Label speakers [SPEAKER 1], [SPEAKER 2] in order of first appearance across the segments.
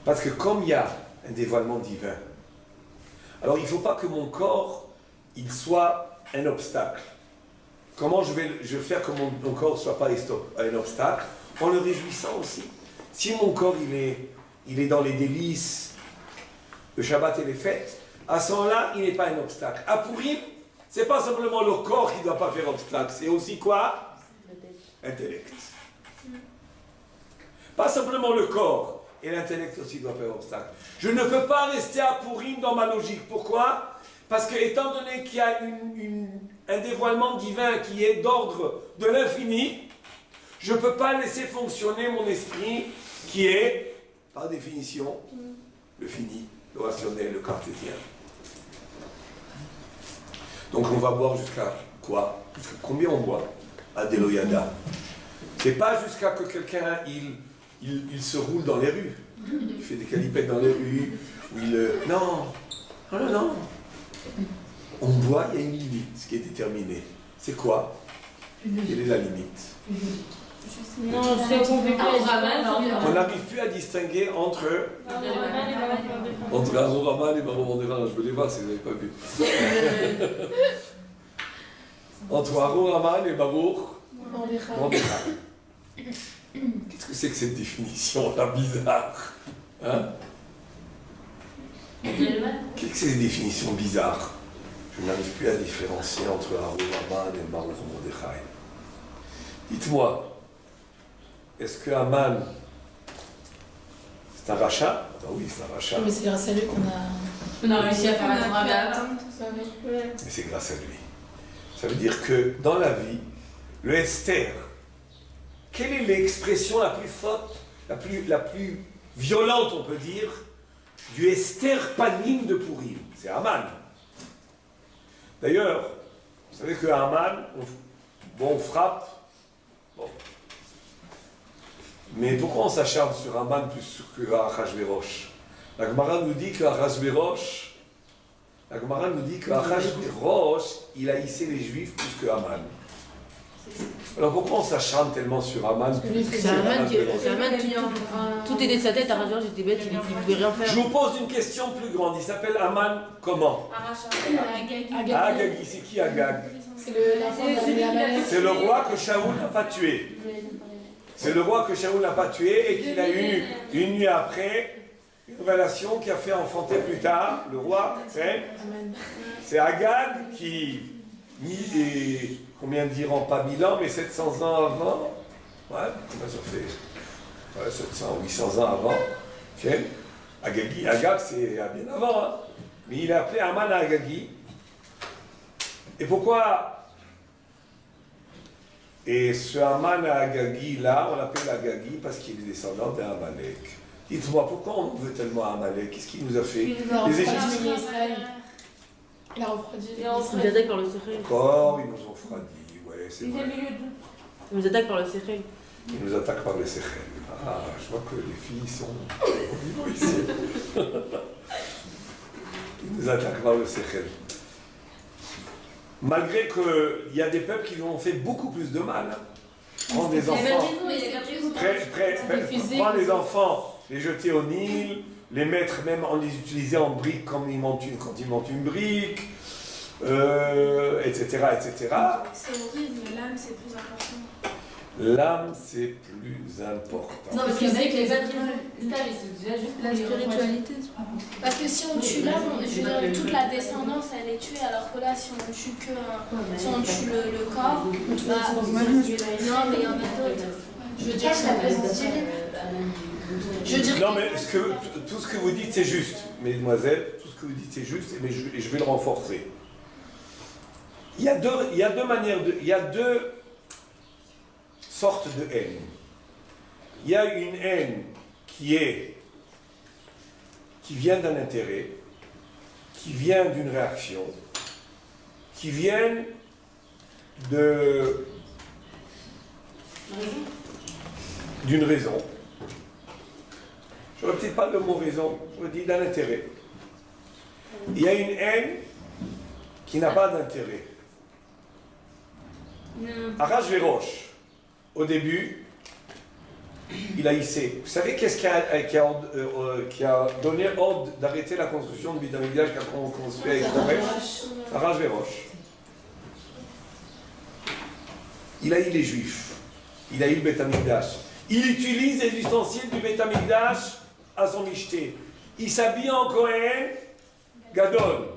[SPEAKER 1] Parce que comme il y a un dévoilement divin, alors il ne faut pas que mon corps, il soit un obstacle. Comment je vais faire que mon corps ne soit pas un obstacle? En le réjouissant aussi. Si mon corps, il est dans les délices, le Shabbat et les fêtes, à ce moment-là, il n'est pas un obstacle. À Purim, ce n'est pas simplement le corps qui ne doit pas faire obstacle, c'est aussi quoi? Intellect. Pas simplement le corps, et l'intellect aussi doit faire obstacle. Je ne peux pas rester à Purim dans ma logique. Pourquoi? Parce que, étant donné qu'il y a un dévoilement divin qui est d'ordre de l'infini, je ne peux pas laisser fonctionner mon esprit qui est, par définition, le fini, le rationnel, le cartésien. Donc on va boire jusqu'à quoi? Jusqu'à combien on boit? À Deloyada. C'est pas jusqu'à que quelqu'un il se roule dans les rues. Il fait des calipettes dans les rues. Ou non. Non, non, non. On boit, il y a une limite qui est déterminée. C'est quoi? Quelle est la limite?
[SPEAKER 2] Non, c'est compliqué.
[SPEAKER 1] On n'arrive plus à distinguer entre Aaron Raman et Baruch Mordechai. Je veux les voir si vous n'avez pas vu. Entre Aaron Raman et Baruch Mordechai. Qu'est-ce que c'est que cette définition-là bizarre? Hein? Qu'est-ce que c'est ces définitions bizarres? Je n'arrive plus à différencier entre Aaron Raman et Baruch Mordechai. Dites-moi, est-ce que Haman, c'est un rachat? Ah oui, c'est un rachat.
[SPEAKER 3] Mais c'est grâce à lui qu'on
[SPEAKER 2] a réussi à faire la Torah.
[SPEAKER 1] Mais c'est grâce à lui. Ça veut dire que dans la vie, le Esther, quelle est l'expression la plus forte, la plus violente, on peut dire, du Esther Panim de Purim? C'est Haman. D'ailleurs, vous savez que Haman, on frappe. Bon. Mais pourquoi on s'acharne sur Haman plus que Achashverosh? La Gemara nous dit que Achashverosh, il haïssait les Juifs plus que Haman. Alors pourquoi on s'acharne tellement sur Haman?
[SPEAKER 3] C'est Haman qui tout était de sa tête. Achashverosh j'étais bête, il ne pouvait rien faire.
[SPEAKER 1] Je vous pose une question plus grande. Il s'appelle Haman comment? Agagi. C'est qui Agag? C'est le roi que Shaoul n'a pas tué. C'est le roi que Shaoul n'a pas tué et qu'il a eu une nuit après une relation qui a fait enfanter plus tard le roi. C'est Agag qui, combien diront pas 1000 ans, mais 700 ans avant. Ouais, comment ça fait? 700, 800 ans avant. Agag, c'est bien avant. Hein. Mais il a appelé Haman à Agagi. Et pourquoi? Et ce Haman à Agagi, là, on l'appelle Agagi parce qu'il est descendant d'Amalek. Dites-moi, pourquoi on veut tellement Amalek? Qu'est-ce qu'il nous a fait? Les Égyptiens.
[SPEAKER 3] Il a refroidi.
[SPEAKER 2] Ils nous attaquent par le Sechel.
[SPEAKER 1] Encore, ils nous ont refroidi, ouais, c'est vrai.
[SPEAKER 2] Ils nous attaquent par le Sechel.
[SPEAKER 1] Ils nous attaquent par le Sechel. Ah, je vois que les filles sont au niveau ici. Ils nous attaquent par le Sechel. Malgré qu'il y a des peuples qui nous ont fait beaucoup plus de mal. Prendre des enfants, prendre les enfants, les jeter au Nil, les mettre même, en les utiliser en briques quand ils montent une brique, etc., etc.
[SPEAKER 4] C'est horrible, mais l'âme c'est plus important.
[SPEAKER 1] L'âme c'est plus important.
[SPEAKER 2] Non, parce que c'est que les êtres humains, c'est déjà juste
[SPEAKER 4] La spiritualité. Parce que si on tue l'âme, je veux dire, toute la descendance elle est tuée, alors que là si on tue si on tue le corps, bah, non mais il y en a d'autres. Je veux dire, la présence divine. Je veux dire.
[SPEAKER 1] Non mais tout ce que vous dites c'est juste, mesdemoiselles, tout ce que vous dites c'est juste, mais je vais le renforcer. Il y a deux manières il y a deux sortes de haine. Il y a une haine qui vient d'un intérêt, qui vient d'une réaction, qui vient d'une raison. Je n'aurais peut-être pas le mot raison, j'aurais dit d'un intérêt. Il y a une haine qui n'a pas d'intérêt. Achashverosh, au début, il a hissé. Vous savez qu'est-ce qui a donné ordre d'arrêter la construction du Beth Amikdash quand on construit avec Arachvérosh. Il a eu les Juifs. Il a eu le Beth Amikdash. Il utilise les ustensiles du Beth Amikdash à son michté. Il s'habille en Kohen Gadol.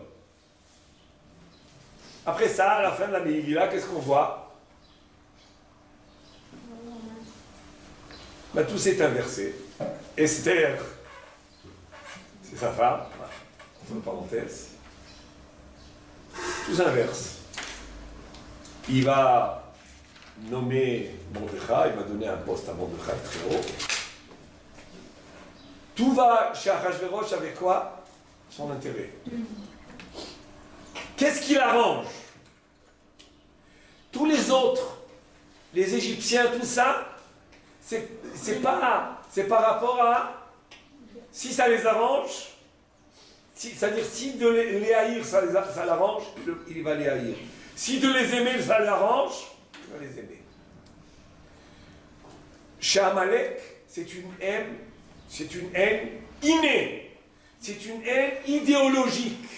[SPEAKER 1] Après ça, à la fin de la Megillah, qu'est-ce qu'on voit? Ben, tout s'est inversé. Esther, c'est sa femme, entre parenthèses. Tout s'inverse. Il va nommer Mordechai, il va donner un poste à Mordechai très haut. Tout va chez Achashverosh avec quoi? Son intérêt. Qu'est-ce qui l'arrange? Tous les autres, les Égyptiens, tout ça, c'est par rapport à si ça les arrange, c'est-à-dire si de les haïr ça l'arrange, il va les haïr. Si de les aimer ça l'arrange, il va les aimer. Chez Amalek, c'est une haine innée, c'est une haine idéologique.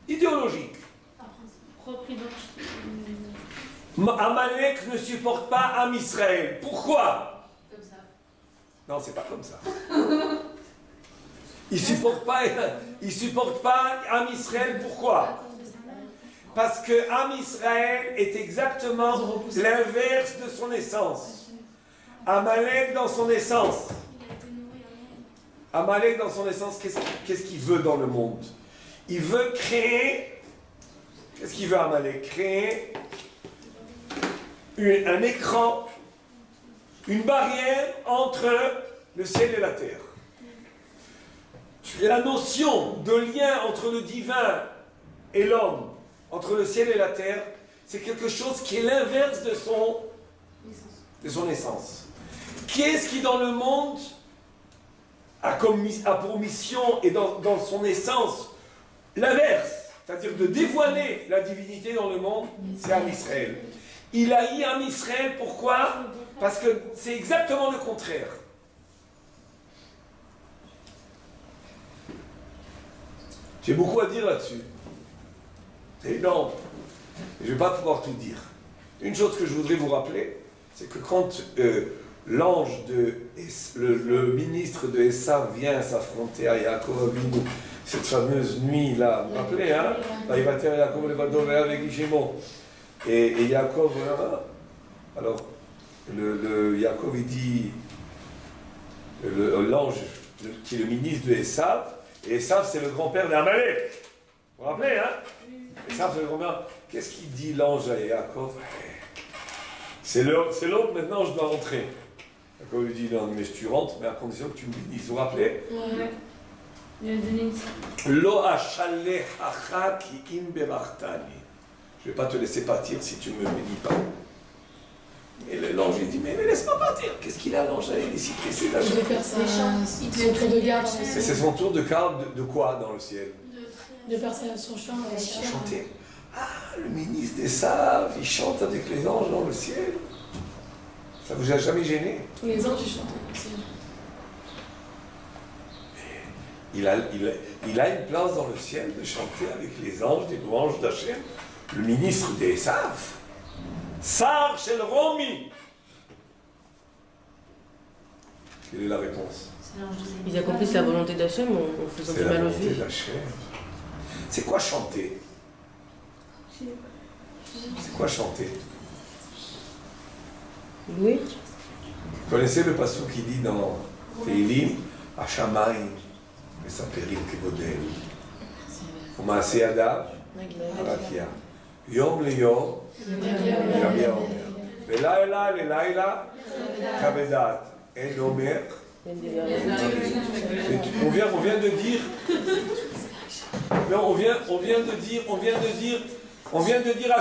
[SPEAKER 1] Idéologique. Amalek ne supporte pas Am Israël. Pourquoi?
[SPEAKER 2] Comme ça.
[SPEAKER 1] Non, c'est pas comme ça. Il supporte pas Am Israël. Pourquoi? Parce que Am Israël est exactement l'inverse de son essence. Amalek dans son essence. Amalek dans son essence, qu'est-ce qu'il veut dans le monde? Il veut créer. Qu'est-ce qu'il veut Amalek? Créer un écran, une barrière entre le ciel et la terre. La notion de lien entre le divin et l'homme, entre le ciel et la terre, c'est quelque chose qui est l'inverse de son essence. Qui est-ce qui dans le monde a pour mission et dans son essence l'inverse, c'est-à-dire de dévoiler la divinité dans le monde? C'est Am Israël. Il haït Am Israël, pourquoi? Parce que c'est exactement le contraire. J'ai beaucoup à dire là-dessus. C'est énorme. Je ne vais pas pouvoir tout dire. Une chose que je voudrais vous rappeler, c'est que quand le ministre de Esav vient s'affronter à Yaakov Avinu, cette fameuse nuit-là, vous vous rappelez, hein? Là, il va terre Yaakov Levado avec Ishimo. Et Yaakov, alors, Yaakov, il dit, l'ange qui est le ministre de Esav, et Esav, c'est le grand-père d'Amalek. Vous vous rappelez, hein? Esav, c'est le grand-père. Qu'est-ce qu'il dit l'ange à Yaakov? C'est l'autre, maintenant, je dois rentrer. Yaakov lui dit, non, mais tu rentres, mais à condition que tu me bénisses. Vous vous rappelez?
[SPEAKER 2] Ouais.
[SPEAKER 1] Lo ashalecha ki im berachtani. Je ne vais pas te laisser partir si tu ne me bénis pas. Et l'ange dit, mais laisse-moi partir. Qu'est-ce qu'il a, l'ange? Il est si pressé là.
[SPEAKER 3] Il devait faire son tour de garde.
[SPEAKER 1] C'est son tour de garde de quoi dans le ciel?
[SPEAKER 3] De faire son chant.
[SPEAKER 1] Chanter. Ah, le ministre des Saves, il chante avec les anges dans le ciel. Ça vous a jamais gêné?
[SPEAKER 3] Tous les anges, ils chantent au ciel.
[SPEAKER 1] Il a une place dans le ciel de chanter avec les anges, des louanges d'Hachem. Le ministre des Sav, Sar Shel Romi. Quelle est la réponse?
[SPEAKER 2] Ils accomplissent la volonté d'Hachem en faisant du mal aux Juifs.
[SPEAKER 1] C'est quoi chanter? C'est quoi chanter?
[SPEAKER 2] Oui.
[SPEAKER 1] Vous connaissez le passage qui dit dans Teilim, Hashamayim, Mesaperim Kevodel, Umaaseh Yadav, Harakia, Yom Leyom, Yamia Omer, Velaila Lelaila, Kavedat, En Omer. On vient de dire. Non, on vient de dire à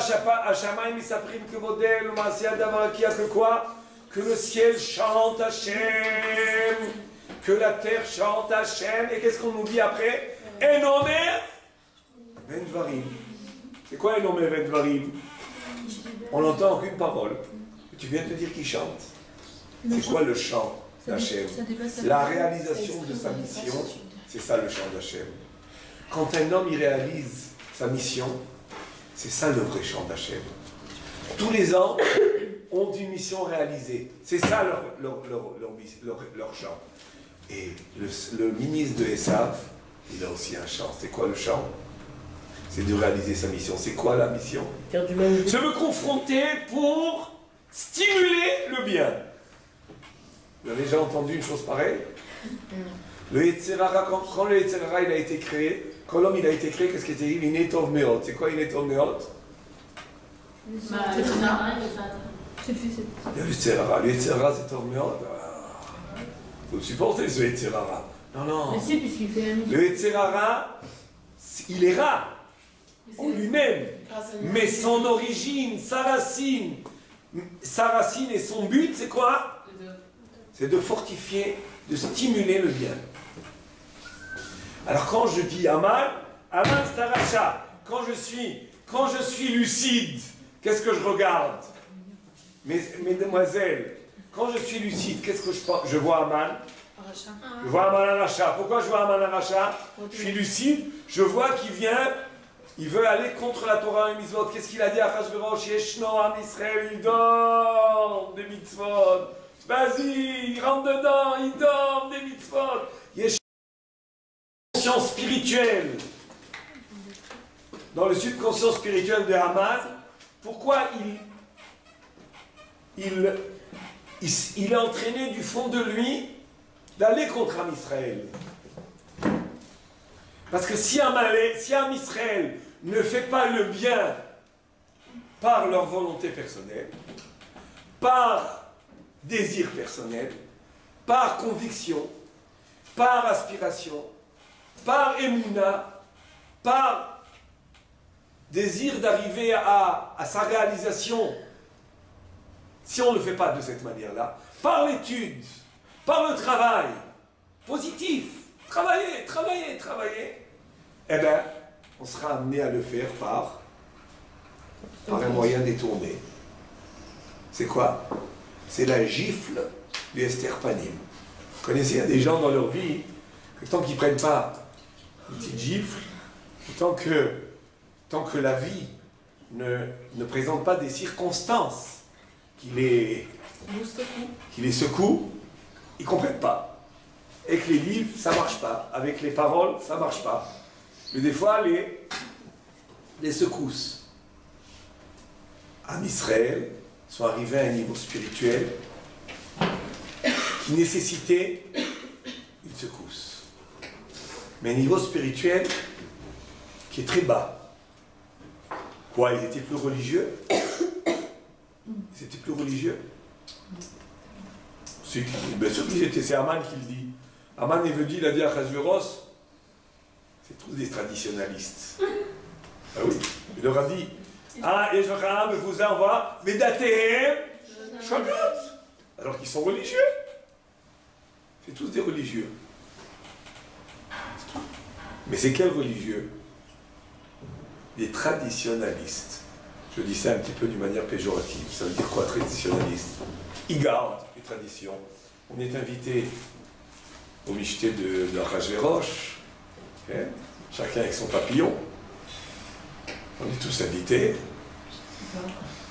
[SPEAKER 1] Shamaïm Misaprim Kevodel, Umaaseh Yadav, Harakia, que quoi? Que le ciel chante Hachem, que la terre chante Hachem, et qu'est-ce qu'on nous dit après? Enomer Ben Dvarim. C'est quoi Enomer Ben Dvarim? On n'entend aucune parole. Tu viens de dire qu'il chante. C'est quoi le chant d'Hachem? La réalisation de sa mission, c'est ça le chant d'Hachem. Quand un homme il réalise sa mission, c'est ça le vrai chant d'Hachem. Tous les ans ont une mission réalisée. C'est ça leur chant. Et le ministre de Esav, il a aussi un chant. C'est quoi le chant? C'est de réaliser sa mission. C'est quoi la mission?
[SPEAKER 2] Faire du mal.
[SPEAKER 1] Se me confronter pour stimuler le bien. Vous avez déjà entendu une chose pareille? Le Yetzer Hara, quand le Yetzer Hara il a été créé, quand l'homme il a été créé, qu'est-ce qui était dit? Iné Tov Meot. C'est quoi Iné Tov Meot?
[SPEAKER 4] C'est ça.
[SPEAKER 1] Il y a le Yetzer Hara. Le Yetzer Hara c'est Tov Meot. Faut le supporter ce Yetzer Hara. Non, non.
[SPEAKER 3] Mais si, puisqu'il fait
[SPEAKER 1] Le Yetzer Hara, il est rare en lui-même. Mais son origine, sa racine et son but, c'est quoi? C'est de fortifier, de stimuler le bien. Alors quand je dis Aman, Aman c'est un rachat. Quand je suis lucide, qu'est-ce que je regarde? Mesdemoiselles, quand je suis lucide, qu'est-ce que je pense? Je vois Aman. Je vois Aman Aracha. Pourquoi je vois Aman Aracha? Je suis lucide, je vois qu'il vient, il veut aller contre la Torah et mitzvot. Qu'est-ce qu'il a dit à Achashverosh? Yeshno Am Israël, il dort des mitzvot. Vas-y, il rentre dedans, il dort des mitzvot. Yeshno conscience spirituelle. Dans le subconscient spirituel de Haman, pourquoi il est entraîné du fond de lui d'aller contre Am Israël? Parce que si Am Israël ne fait pas le bien par leur volonté personnelle, par désir personnel, par conviction, par aspiration, par émouna, par désir d'arriver à sa réalisation, si on ne le fait pas de cette manière-là, par l'étude, par le travail positif, travailler, eh bien, on sera amené à le faire par un moyen détourné. C'est quoi? C'est la gifle du Esther Panim. Vous connaissez, il y a des gens dans leur vie, que tant qu'ils ne prennent pas une petite gifle, tant que la vie ne présente pas des circonstances qui les secouent, ils ne comprennent pas. Avec les livres, ça ne marche pas. Avec les paroles, ça ne marche pas. Mais des fois, les secousses. Am Israël sont arrivés à un niveau spirituel qui nécessitait une secousse. Mais un niveau spirituel qui est très bas. Quoi, ils étaient plus religieux? Ils étaient plus religieux? Bien sûr qu'ils étaient, c'est Aman qui le dit. Aman est venu, il a dit à Achashverosh, c'est tous des traditionnalistes. Ah oui, il leur a dit, et Jocham vous envoie, Vedatehem, Shabbat. Alors qu'ils sont religieux. C'est tous des religieux. Mais c'est quels religieux? Des traditionnalistes. Je dis ça un petit peu d'une manière péjorative. Ça veut dire quoi, traditionnaliste? Ils gardent les traditions. On est invité au Michté de Achashverosh, okay? Chacun avec son papillon. On est tous invités.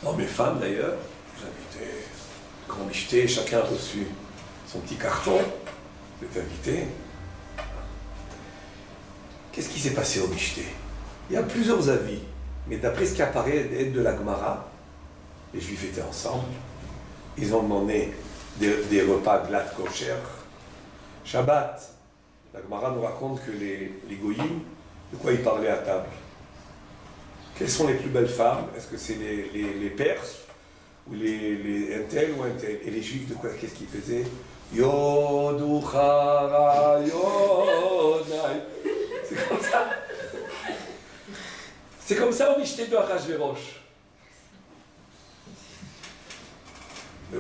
[SPEAKER 1] Hommes et femmes d'ailleurs. Vous invitez. Grand Michté, chacun a reçu son petit carton. Vous êtes invités. Qu'est-ce qui s'est passé au Michté? Il y a plusieurs avis. Mais d'après ce qui apparaît de la Gemara, les Juifs étaient ensemble. Ils ont demandé des repas glad kosher. Shabbat, la Gemara nous raconte que les goyim, de quoi ils parlaient à table? Quelles sont les plus belles femmes? Est-ce que c'est les Perses ou un tel ou un tel? Et les Juifs, de quoi? Qu'est-ce qu'ils faisaient? Yoduchara Yonai. C'est comme ça. C'est comme ça au Michté de Achashverosh.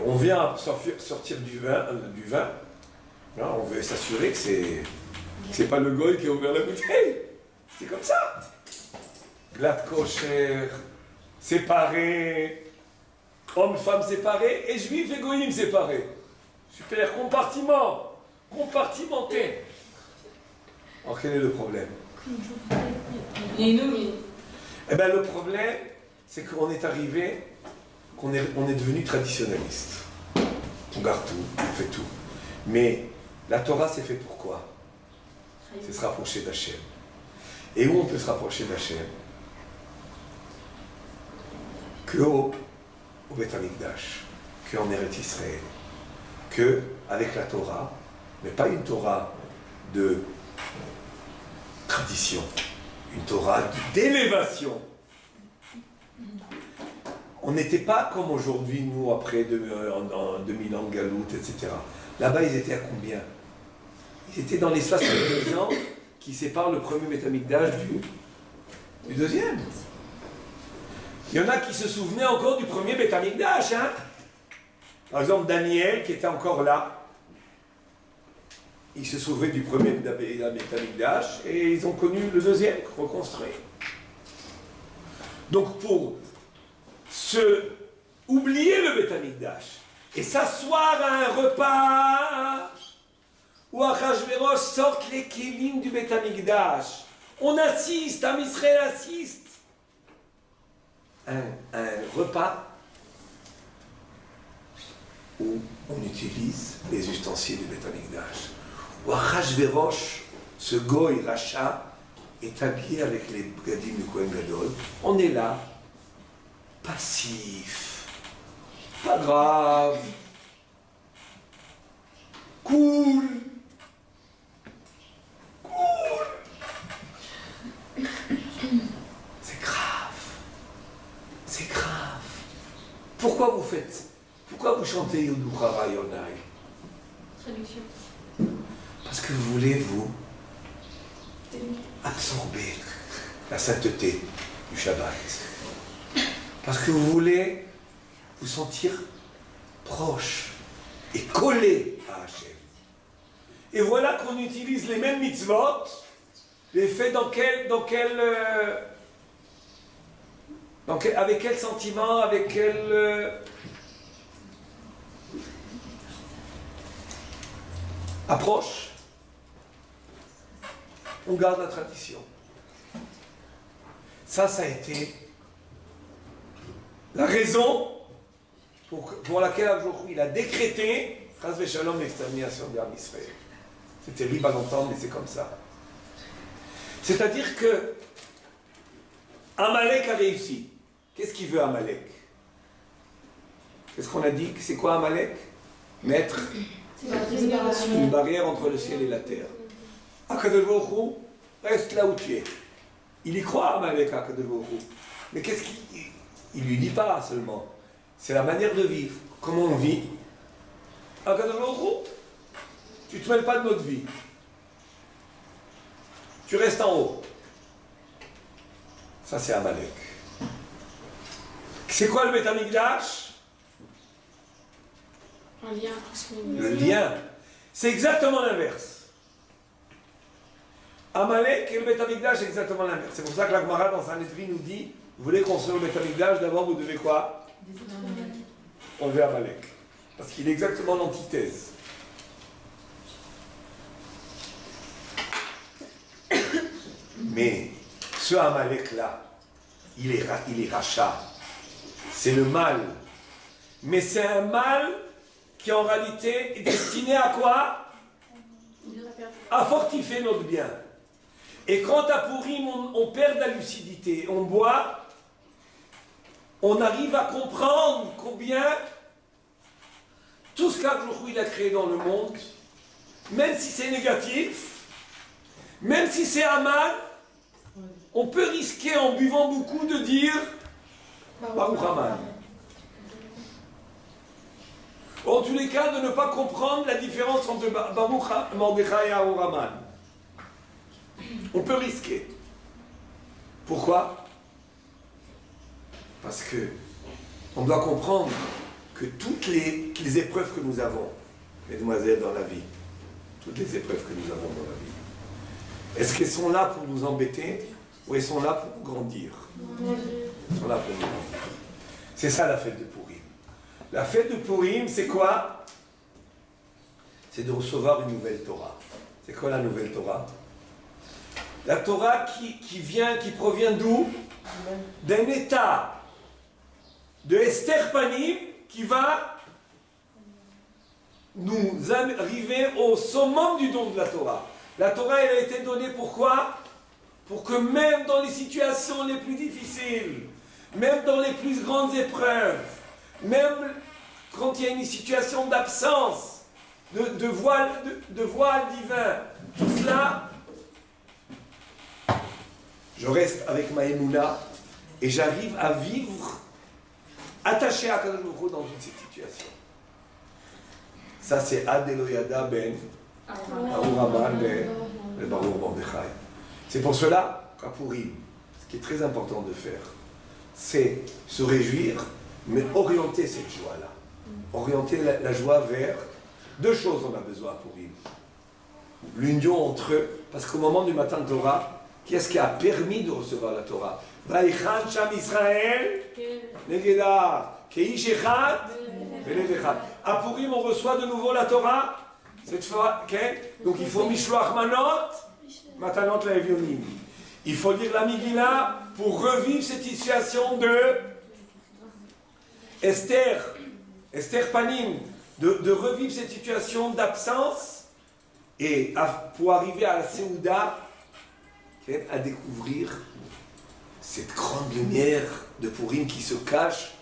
[SPEAKER 1] On vient sortir du vin. Là, on veut s'assurer que c'est pas le goy qui a ouvert la bouteille. C'est comme ça. Glad kosher, séparés, hommes, femmes séparés, et juifs et goyim séparés. Super, compartiment. Compartimenté. Alors quel est le problème?
[SPEAKER 3] Et nous,
[SPEAKER 1] Eh bien le problème, c'est qu'on est arrivé, on est devenu traditionnaliste. On garde tout, on fait tout. Mais la Torah, c'est fait pour quoi? C'est se rapprocher d'Hachem. Et où on peut se rapprocher d'Hachem? Que au Beth Amikdash, que en Eretz Israël, que avec la Torah, mais pas une Torah de tradition, une Torah d'élévation. On n'était pas comme aujourd'hui, nous, après 2000 ans de galoute, etc. Là-bas, ils étaient à combien? Ils étaient dans les 70 ans qui séparent le premier Beth Amikdash du deuxième. Il y en a qui se souvenaient encore du premier Beth Amikdash, hein? Par exemple, Daniel, qui était encore là, il se souvenait du premier Beth Amikdash et ils ont connu le deuxième, reconstruit. Donc, pour oublier le Beth Amikdash et s'asseoir à un repas où Achashverosh sort les kélim du Beth Amikdash, on assiste, Am Israël assiste. Un repas où on utilise les ustensiles du Beth Amikdash. Où Achashverosh, ce goy rachat, est habillé avec les bgadim du Kohen Gadol. On est là, passif, pas grave, cool, c'est grave, c'est grave. Pourquoi vous faites, pourquoi vous chantez Yoduchara Yonai?
[SPEAKER 4] Traduction.
[SPEAKER 1] Parce que vous voulez vous absorber la sainteté du Shabbat. Parce que vous voulez vous sentir proche et collé à Hachem. Et voilà qu'on utilise les mêmes mitzvot, les faits avec quel sentiment, avec quelle approche. On garde la tradition. Ça a été la raison pour laquelle il a décrété Chas v'Shalom l'extermination d'Am Israël. C'est terrible à l'entendre, mais c'est comme ça. C'est-à-dire que Amalek a réussi. Qu'est-ce qu'il veut Amalek? Qu'est-ce qu'on a dit? C'est quoi Amalek? Mettre une barrière entre le ciel et la terre. Akadosh Baruch Hu, reste là où tu es. Il y croit Amalek à Akadosh Baruch Hu. Mais qu'est-ce qu'il lui dit pas seulement? C'est la manière de vivre. Comment on vit? Akadosh Baruch Hu, tu ne te mêles pas de notre vie. Tu restes en haut. Ça c'est Amalek. C'est quoi le Beth Amikdash?
[SPEAKER 4] Un lien.
[SPEAKER 1] Le lien. C'est exactement l'inverse. Amalek et le Beth Amikdash, c'est exactement l'inverse. C'est pour ça que la Gemara dans Sanhedrin nous dit, vous voulez construire le Beth Amikdash, d'abord vous devez quoi? Enlever Amalek. Parce qu'il est exactement l'antithèse. Mais ce Amalek-là, il est rachat. C'est le mal. Mais c'est un mal qui en réalité est destiné à quoi? À fortifier notre bien. Et quand à Purim on perd la lucidité, on boit, on arrive à comprendre combien tout ce qu'Akadosh a créé dans le monde, même si c'est négatif, même si c'est Aman, on peut risquer en buvant beaucoup de dire Baruch Aman. En tous les cas, de ne pas comprendre la différence entre Baruch Mordechai et Aman. On peut risquer. Pourquoi? Parce que on doit comprendre que toutes les épreuves que nous avons, mesdemoiselles, dans la vie, toutes les épreuves que nous avons dans la vie, est-ce qu'elles sont là pour nous embêter ou elles sont là pour nous grandir? Elles sont là pour nous grandir. C'est ça la fête de Purim. La fête de Purim, c'est quoi? c'est de recevoir une nouvelle Torah. C'est quoi la nouvelle Torah? La Torah qui provient d'où? D'un état de Esther Panim qui va nous arriver au summum du don de la Torah. La Torah, elle a été donnée pourquoi? Pour que même dans les situations les plus difficiles, même dans les plus grandes épreuves, même quand il y a une situation d'absence, de voile divin, tout cela, je reste avec ma émouna et j'arrive à vivre attaché à Kadosh Baruch Hu dans toutes ces situations. Ça, c'est Ad Eloyada ben Aouraman ben Baruch Mordechai. C'est pour cela qu'à Purim, ce qui est très important de faire, c'est se réjouir, mais orienter cette joie-là. Orienter la joie vers deux choses on a besoin à Purim. L'union entre eux, parce qu'au moment du matin de Torah, qu'est-ce qui a permis de recevoir la Torah? Vaïchan Sham Israël, Negeda, Keish Echad, Veled Echad. À Purim, on reçoit de nouveau la Torah. Cette fois, okay? Donc il faut Mishloach Manot, Matanot Le'Evionim. Il faut lire la Megillah pour revivre cette situation de Esther Panim, de revivre cette situation d'absence et pour arriver à la Séouda, à découvrir cette grande lumière de Purim qui se cache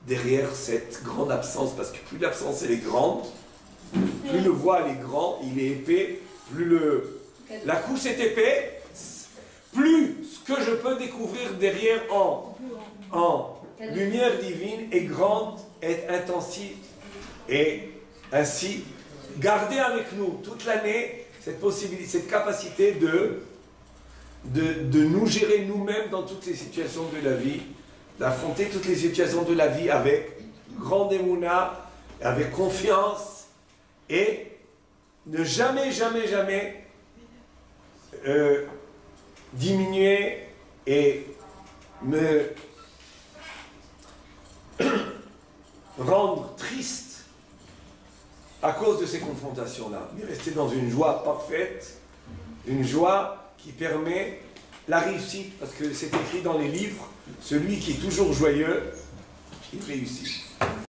[SPEAKER 1] derrière cette grande absence, parce que plus l'absence elle est grande, plus le voile est grand, il est épais, plus la couche est épais, plus ce que je peux découvrir derrière en lumière divine est grande, est intensive, et ainsi garder avec nous toute l'année cette possibilité, cette capacité de nous gérer nous-mêmes dans toutes les situations de la vie, d'affronter toutes les situations de la vie avec grande émouna, avec confiance, et ne jamais diminuer et me rendre triste à cause de ces confrontations-là, mais rester dans une joie parfaite, une joie qui permet la réussite, parce que c'est écrit dans les livres, celui qui est toujours joyeux, il réussit.